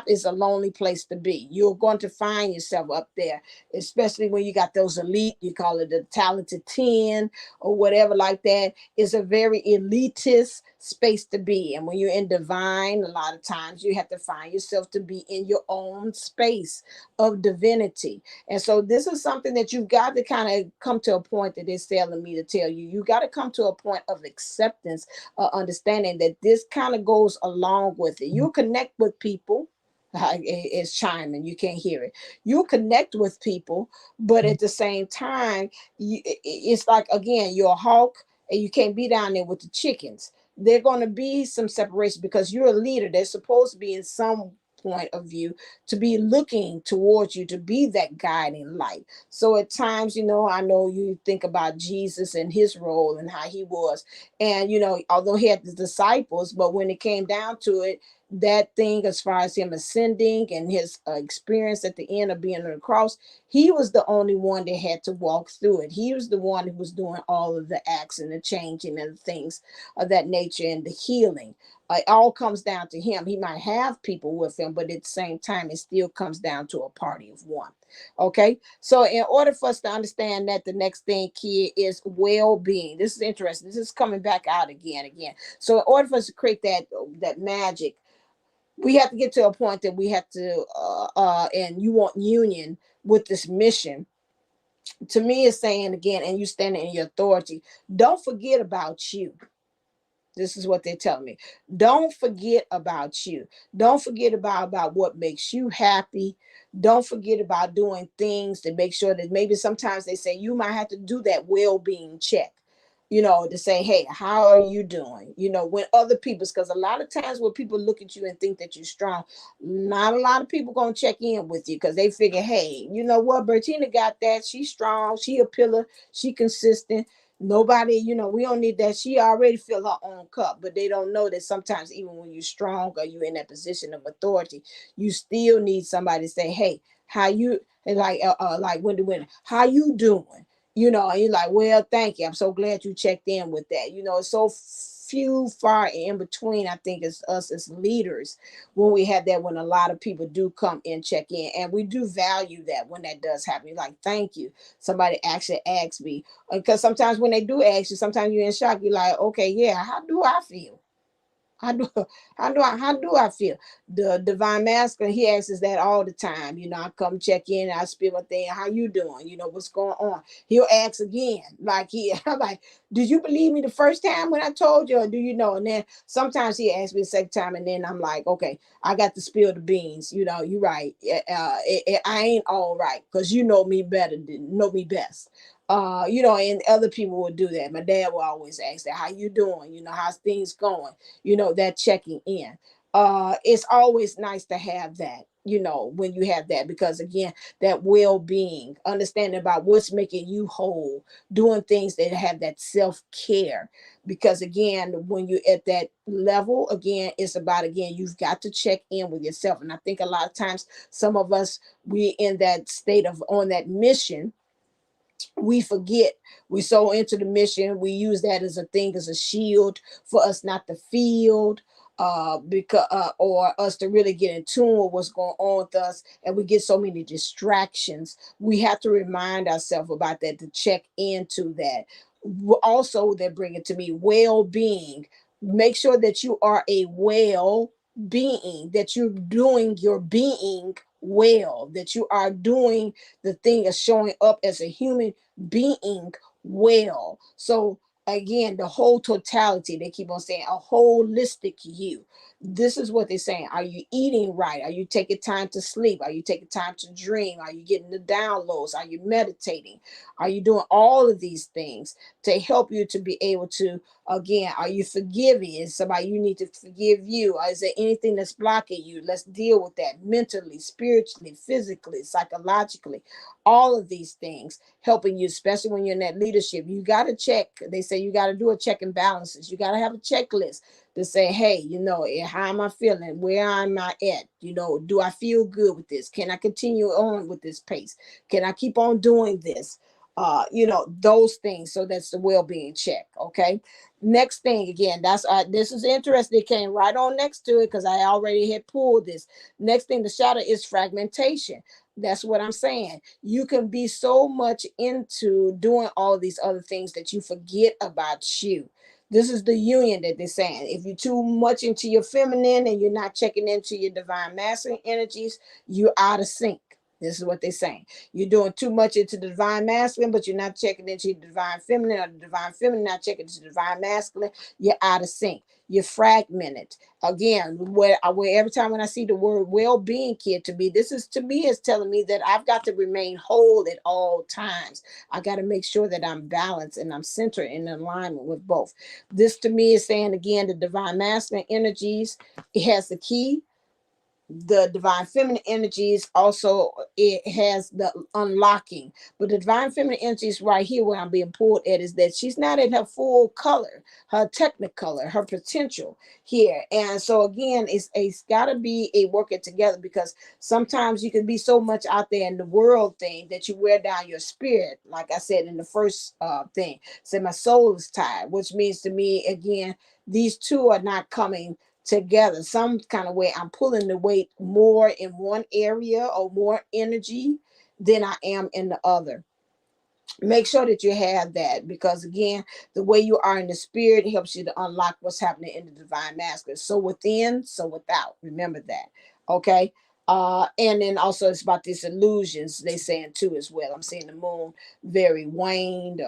is a lonely place to be. You're going to find yourself up there, especially when you got those elite, you call it the talented 10 or whatever like that. It's a very elitist space to be. And when you're in divine, a lot of times you have to find yourself to be in your own space of divinity. And so this is something that you've got to kind of come to a point that is telling me to tell you. You got to come to a point of acceptance, understanding that this kind of goes along with it. You connect with people It's chiming. You can't hear it. You connect with people, but at the same time, it's like, again, you're a hawk and you can't be down there with the chickens. There's going to be some separation because you're a leader. They're supposed to be in some point of view to be looking towards you to be that guiding light. So at times, I know you think about Jesus and his role and how he was. And, although he had the disciples, but when it came down to it, that thing as far as him ascending and his experience at the end of being on the cross, he was the only one that had to walk through it. He was the one who was doing all of the acts and the changing and the things of that nature and the healing. It all comes down to him. He might have people with him, but at the same time, it still comes down to a party of one. Okay. So in order for us to understand that, the next thing, kid, is well-being. This is interesting. This is coming back out again. So in order for us to create that magic, we have to get to a point that we have to and you want union with this mission. To me, it's saying again, and you standing in your authority, don't forget about you. This is what they're telling me. Don't forget about you. Don't forget about what makes you happy. Don't forget about doing things to make sure that, maybe sometimes they say you might have to do that well-being check, to say, hey, how are you doing? When other people's, because a lot of times when people look at you and think that you're strong, not a lot of people gonna check in with you because they figure, hey, you know what, Bertina got that. She's strong. She a pillar. She consistent. Nobody, we don't need that. She already fill her own cup, but they don't know that sometimes even when you're strong or you're in that position of authority, you still need somebody to say, hey, how you, and like Wendy Winner, how you doing? And you're like, well, thank you. I'm so glad you checked in with that. It's so few far in between, I think, as us as leaders, when we have that, when a lot of people do come and check in, and we do value that when that does happen. You're like, thank you. Somebody actually asks me, because sometimes when they do ask you, sometimes you're in shock. You're like, okay, yeah, how do I feel? How do how do I feel? The divine masculine, he asks us that all the time. I come check in, I spill my thing. How you doing? What's going on? He'll ask again. I'm like, did you believe me the first time when I told you, or do you know? And then sometimes he asks me the second time, and then I'm like, okay, I got to spill the beans. You're right. I ain't all right, because you know me better, know me best. And other people would do that. My dad will always ask that, how you doing? How's things going? That checking in. It's always nice to have that, when you have that, because again, that well-being, understanding about what's making you whole, doing things that have that self-care. Because again, when you're at that level, again, it's about, again, you've got to check in with yourself. And I think a lot of times, some of us, we in that state of on that mission, we forget. We so into the mission, we use that as a thing, as a shield for us not to feel, because or us to really get in tune with what's going on with us, and we get so many distractions. We have to remind ourselves about that, to check into that. Also, that bring it to me, well-being. Make sure that you are a well being, that you're doing your being well, that you are doing the thing of showing up as a human being well. So again, the whole totality, they keep on saying, a holistic you. This is what they're saying. Are you eating right? Are you taking time to sleep? Are you taking time to dream? Are you getting the downloads? Are you meditating? Are you doing all of these things to help you to be able to, again, are you forgiving? Is somebody you need to forgive you? Or is there anything that's blocking you? Let's deal with that mentally, spiritually, physically, psychologically. All of these things helping you, especially when you're in that leadership. You got to check. They say you got to do a check and balances. You got to have a checklist to say, hey, how am I feeling? Where am I at? Do I feel good with this? Can I continue on with this pace? Can I keep on doing this? Those things. So that's the well-being check. Okay. Next thing, again, that's this is interesting. It came right on next to it because I already had pulled this. Next thing, the shadow is fragmentation. That's what I'm saying. You can be so much into doing all these other things that you forget about you. This is the union that they're saying. If you're too much into your feminine and you're not checking into your divine masculine energies, you're out of sync. This is what they're saying. You're doing too much into the divine masculine, but you're not checking into the divine feminine, or the divine feminine not checking into the divine masculine. You're out of sync. You're fragmented. Again, where every time when I see the word well-being, kid, to me, this is to me is telling me that I've got to remain whole at all times. I got to make sure that I'm balanced and I'm centered in alignment with both. This to me is saying again, the divine masculine energies, it has the key. The divine feminine energies also, it has the unlocking, but the divine feminine energies right here where I'm being pulled at is that she's not in her full color, her technicolor, her potential here. And so again, it's got to be a working together, because sometimes you can be so much out there in the world thing that you wear down your spirit. Like I said in the first thing, say my soul is tired, which means to me again, these two are not coming together some kind of way. I'm pulling the weight more in one area or more energy than I am in the other. Make sure that you have that, because again, the way you are in the spirit helps you to unlock what's happening in the divine masculine. So within, so without. Remember that. Okay. And then also it's about these illusions they saying too as well. I'm seeing the moon very waned,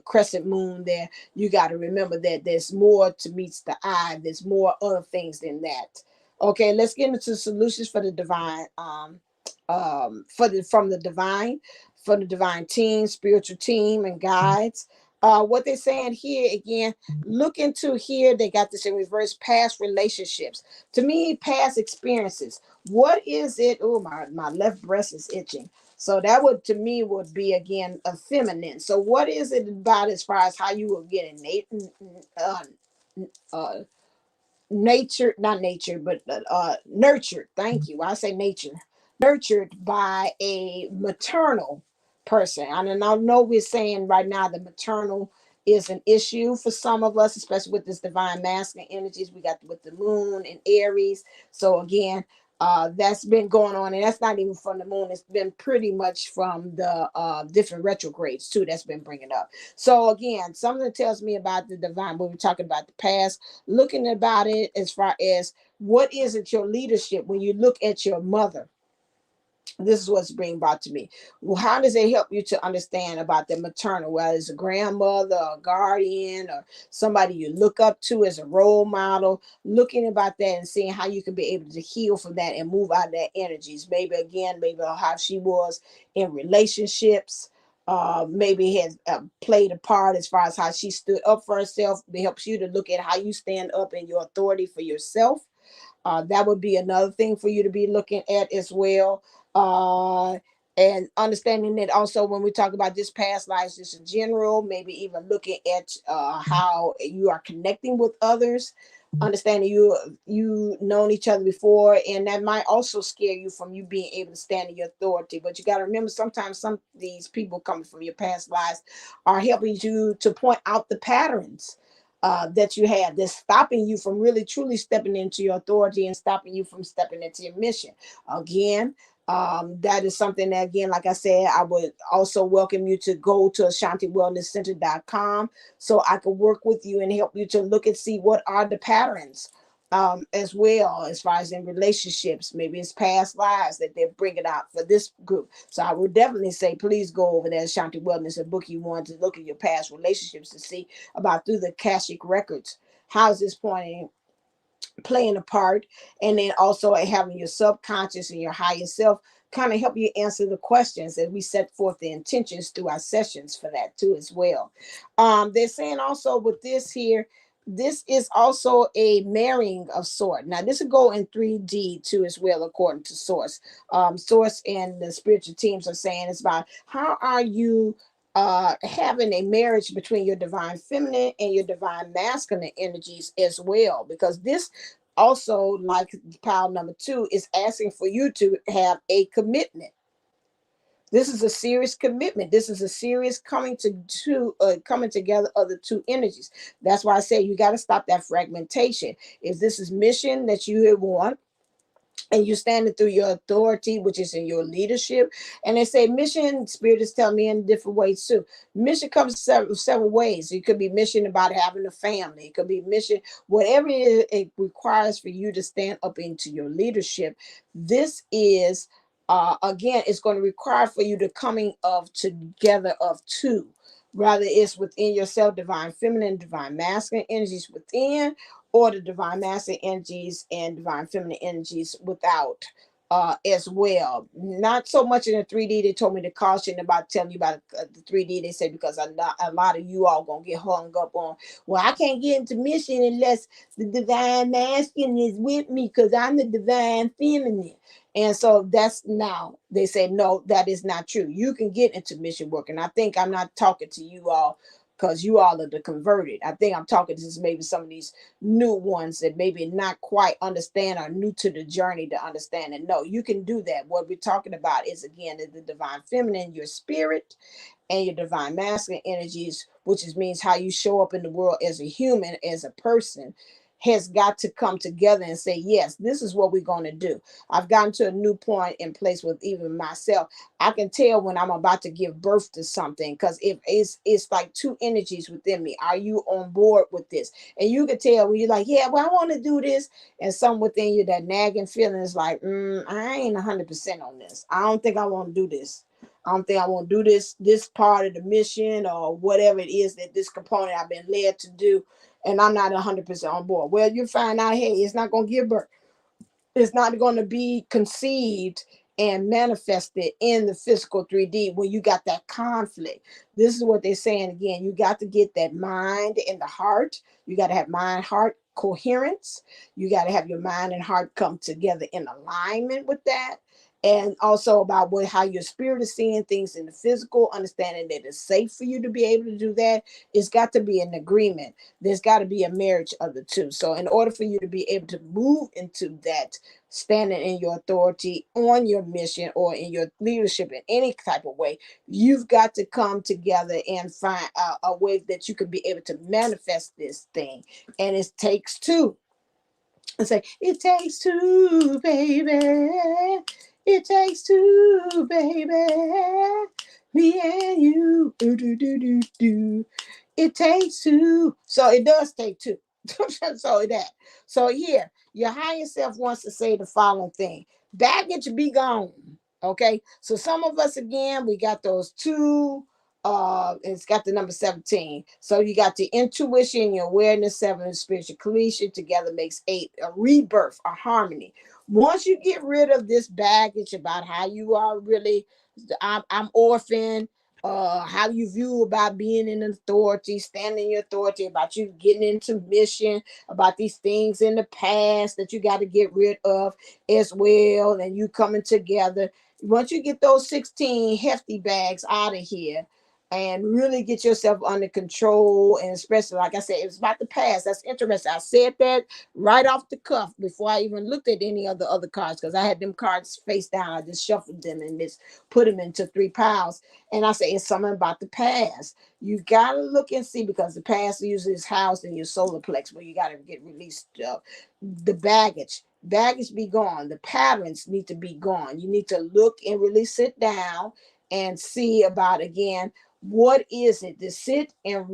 crescent moon there. You got to remember that there's more to meets the eye. There's more other things than that. Okay, let's get into solutions for the divine. For the from the divine, for the divine team, spiritual team, and guides. What they're saying here again, look into here. They got this in reverse: past relationships. To me, past experiences. What is it? Oh, my left breast is itching. So that would to me would be again a feminine. So what is it about as far as how you will get uh, uh, nature, not nature, but nurtured. Thank you. I say nature, nurtured by a maternal person. And I know we're saying right now the maternal is an issue for some of us, especially with this divine masculine energies we got with the moon and Aries. So again, that's been going on, and that's not even from the moon. It's been pretty much from the different retrogrades too. That's been bringing up. So again, something that tells me about the divine. When we're talking about the past, looking about it as far as what is it your leadership when you look at your mother. This is what's being brought to me. Well, how does it help you to understand about the maternal, whether it's a grandmother, a guardian, or somebody you look up to as a role model? Looking about that and seeing how you can be able to heal from that and move out of that energies. Maybe again, maybe how she was in relationships. Maybe has played a part as far as how she stood up for herself. It helps you to look at how you stand up in your authority for yourself. That would be another thing for you to be looking at as well. Uh, and understanding that also when we talk about this past lives, just in general, maybe even looking at how you are connecting with others, understanding you known each other before, and that might also scare you from you being able to stand in your authority. But you got to remember, sometimes some of these people coming from your past lives are helping you to point out the patterns that you have that's stopping you from really truly stepping into your authority and stopping you from stepping into your mission. Again, that is something that, again, like I said, I would also welcome you to go to AshantiWellnessCenter.com so I can work with you and help you to look and see what are the patterns as well, as far as in relationships. Maybe it's past lives that they're bringing out for this group. So I would definitely say, please go over there, Ashanti Wellness, and book you one to look at your past relationships to see about through the Akashic records. How is this pointing playing a part, and then also having your subconscious and your higher self kind of help you answer the questions as we set forth the intentions through our sessions for that too as well. They're saying also with this here, this is also a marrying of sort. Now this will go in 3D too as well, according to source. Source and the spiritual teams are saying it's about how are you having a marriage between your divine feminine and your divine masculine energies as well, because this also, like pile number 2, is asking for you to have a commitment. This is a serious commitment. This is a serious coming together of the two energies. That's why I say you got to stop that fragmentation. If this is mission that you want, and you're standing through your authority, which is in your leadership. And they say mission, spirit is telling me in different ways too. Mission comes several ways. It could be mission about having a family. It could be mission, whatever it requires for you to stand up into your leadership. This is again, it's going to require for you the coming of together of two. Rather, it's within yourself, divine feminine, divine masculine energies within, or the divine masculine energies and divine feminine energies without, as well. Not so much in the 3D. They told me to caution about telling you about the 3D. They said because a lot of you all going to get hung up on, well, I can't get into mission unless the divine masculine is with me because I'm the divine feminine. And so that's now they say, no, that is not true. You can get into mission work. And I think I'm not talking to you all because you all are the converted. I think I'm talking to maybe some of these new ones that maybe not quite understand or new to the journey to understand. And no, you can do that. What we're talking about is, again, the divine feminine, your spirit, and your divine masculine energies, which means how you show up in the world as a human, as a person, has got to come together and say, yes, this is what we're going to do. I've gotten to a new point in place with even myself. I can tell when I'm about to give birth to something, because if it's like two energies within me. Are you on board with this? And you can tell when you're like, yeah, well, I want to do this. And some within you, that nagging feeling is like, I ain't 100% on this. I don't think I want to do this. I don't think I want to do this part of the mission or whatever it is that this component I've been led to do, and I'm not 100% on board. Well, you find out, hey, it's not going to give birth. It's not going to be conceived and manifested in the physical 3D when you got that conflict. This is what they're saying again. You got to get that mind and the heart. You got to have mind heart coherence. You got to have your mind and heart come together in alignment with that. And also about how your spirit is seeing things in the physical, understanding that it's safe for you to be able to do that. It's got to be an agreement. There's got to be a marriage of the two. So in order for you to be able to move into that, standing in your authority on your mission or in your leadership in any type of way, you've got to come together and find a way that you can be able to manifest this thing. And it takes two. And say, it takes two, baby. It takes two, baby. Me and you. Do, do, do, do, do. It takes two. So it does take two. So that. So here, your higher self wants to say the following thing. Baggage be gone. Okay. So some of us, again, we got those two. It's got the number 17. So you got the intuition, your awareness, 7, and spiritual collision together makes 8, a rebirth, a harmony. Once you get rid of this baggage about how you are really, I'm orphan, how you view about being in authority, standing in your authority, about you getting into mission, about these things in the past that you got to get rid of as well, and you coming together. Once you get those 16 hefty bags out of here, and really get yourself under control, and especially, like I said, it's about the past. That's interesting. I said that right off the cuff before I even looked at any of the other cards, because I had them cards face down. I just shuffled them and just put them into 3 piles. And I say it's something about the past. You got to look and see, because the past usually is housed in your solar plex, where you got to get released. The baggage be gone. The patterns need to be gone. You need to look and really sit down and see about, again, what is it to sit and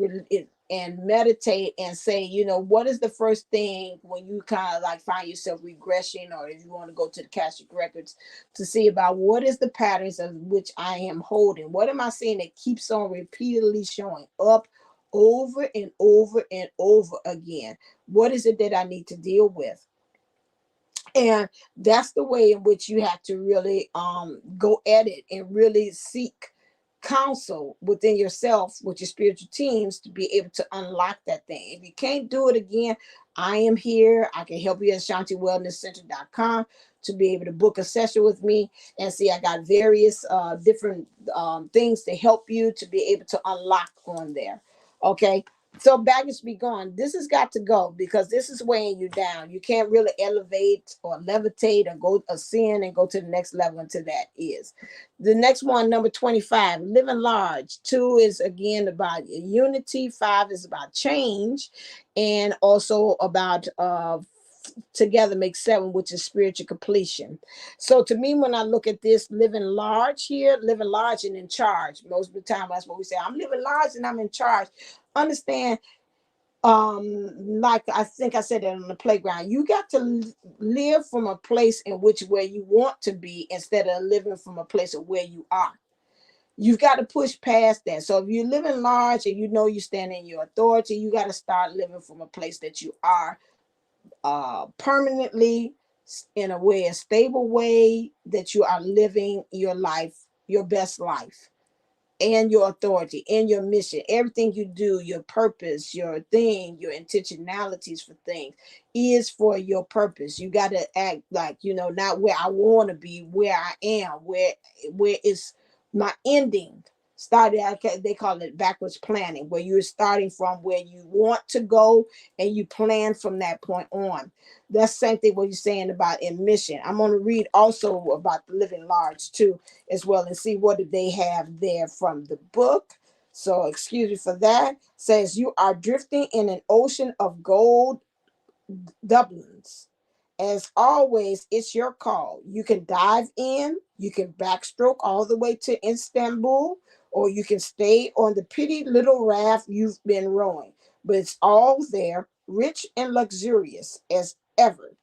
meditate and say, what is the first thing when you kind of like find yourself regressing, or if you want to go to the Akashic records to see about what is the patterns of which I am holding. What am I seeing that keeps on repeatedly showing up over and over and over again? What is it that I need to deal with? And that's the way in which you have to really go at it and really seek counsel within yourself with your spiritual teams to be able to unlock that thing. If you can't do it, again, I am here. I can help you at shantywellnesscenter.com to be able to book a session with me and see. I got various different things to help you to be able to unlock on there. Okay. So baggage be gone. This has got to go, because this is weighing you down. You can't really elevate or levitate or go ascend and go to the next level until that is. The next one, number 25, living large. 2 is again about unity. 5 is about change, and also about together make 7, which is spiritual completion. So to me, when I look at this, living large here, living large and in charge. Most of the time, that's what we say. I'm living large and I'm in charge. Understand, Like I think I said it on the playground, you got to live from a place in which where you want to be instead of living from a place of where you are. You've got to push past that. So if you're living large and you know you stand in your authority, you got to start living from a place that you are permanently, in a way, a stable way, that you are living your life, your best life, and your authority and your mission. Everything you do, your purpose, your thing, your intentionalities for things is for your purpose. You got to act like, not where I want to be, where I am, where is my ending. Started, they call it backwards planning, where you're starting from where you want to go and you plan from that point on. That's the same thing what you're saying about in mission. I'm going to read also about the living large too, as well, and see what did they have there from the book. So excuse me for that. Says you are drifting in an ocean of gold doublings. As always, it's your call. You can dive in, you can backstroke all the way to Istanbul, or you can stay on the pretty little raft you've been rowing. But it's all there, rich and luxurious as ever,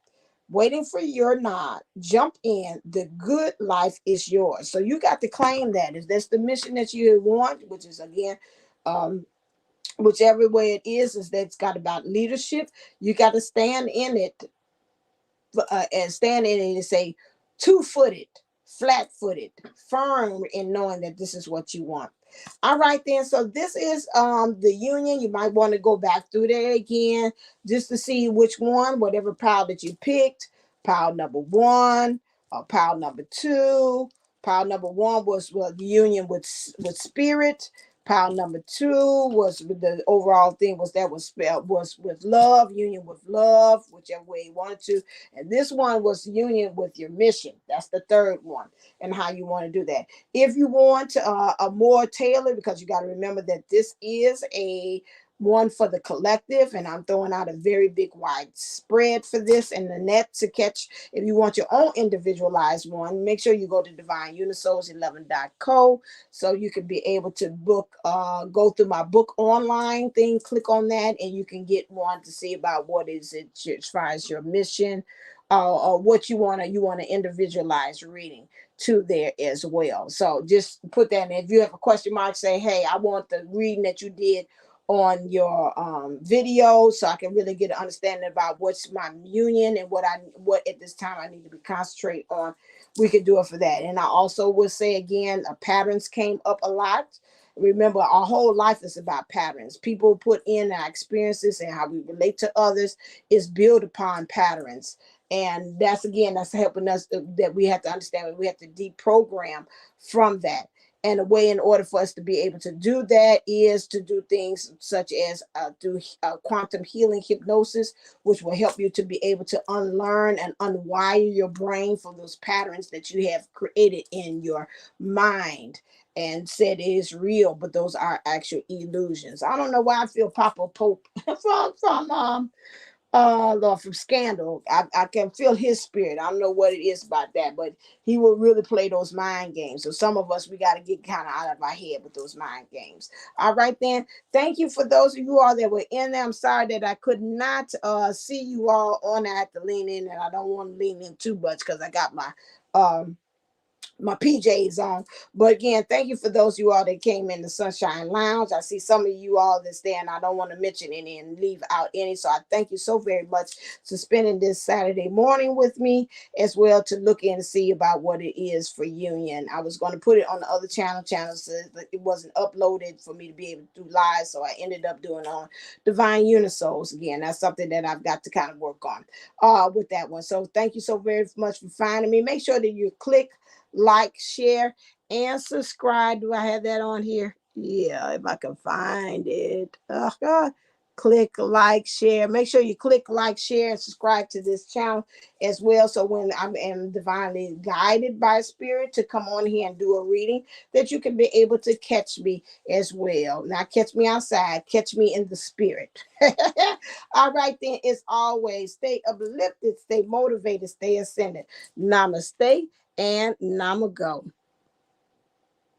waiting for your nod. Jump in. The good life is yours. So you got to claim that. If that's the mission that you want, which is again, um, whichever way it is that's got about leadership, you got to stand in it, and stand in it and say, two-footed, flat-footed, firm in knowing that this is what you want. All right then. So this is the union. You might want to go back through there again just to see which one, whatever pile that you picked, pile number one or pile number two. Pile number one was the union with spirit. Pile number two was the overall thing was with love, union with love, whichever way you wanted to. And this one was union with your mission. That's the third one, and how you want to do that. If you want a more tailored, because you got to remember that this is a one for the collective, and I'm throwing out a very big wide spread for this in the net to catch. If you want your own individualized one, make sure you go to divineunisouls11.co so you can be able to book, go through my book online thing, click on that, and you can get one to see about what is it as far as your mission, or what you want to individualize reading to there as well. So just put that in. If you have a question mark, say, hey, I want the reading that you did on your video, so I can really get an understanding about what's my union and what at this time I need to be concentrate on. We could do it for that. And I also will say again, patterns came up a lot. Remember, our whole life is about patterns. People put in our experiences and how we relate to others is built upon patterns. And that's helping us that we have to understand, we have to deprogram from that. And a way in order for us to be able to do that is to do things such as do quantum healing hypnosis, which will help you to be able to unlearn and unwire your brain from those patterns that you have created in your mind and said it is real, but those are actual illusions. I don't know why I feel Papa Pope from Lord, from Scandal. I can feel his spirit. I don't know what it is about that, but he will really play those mind games. So some of us, we got to get kind of out of our head with those mind games. All right, then. Thank you for those of you all that were in there. I'm sorry that I could not see you all on. I had to lean in, and I don't want to lean in too much because I got my PJs on. But again, thank you for those of you all that came in the Sunshine Lounge. I see some of you all that's there, and I don't want to mention any and leave out any. So I thank you so very much for spending this Saturday morning with me, as well to look in and see about what it is for Union. I was going to put it on the other channels, but it wasn't uploaded for me to be able to do live. So I ended up doing on Divine Unisouls again. That's something that I've got to kind of work on with that one. So thank you so very much for finding me. Make sure that you click like, share, and subscribe. Do I have that on here? Yeah, if I can find it. Click like, share. Make sure you click like, share, and subscribe to this channel as well. So when I am divinely guided by spirit to come on here and do a reading, that you can be able to catch me as well. Not catch me outside, catch me in the spirit. All right, then, as always, stay uplifted, stay motivated, stay ascended. Namaste and Namago.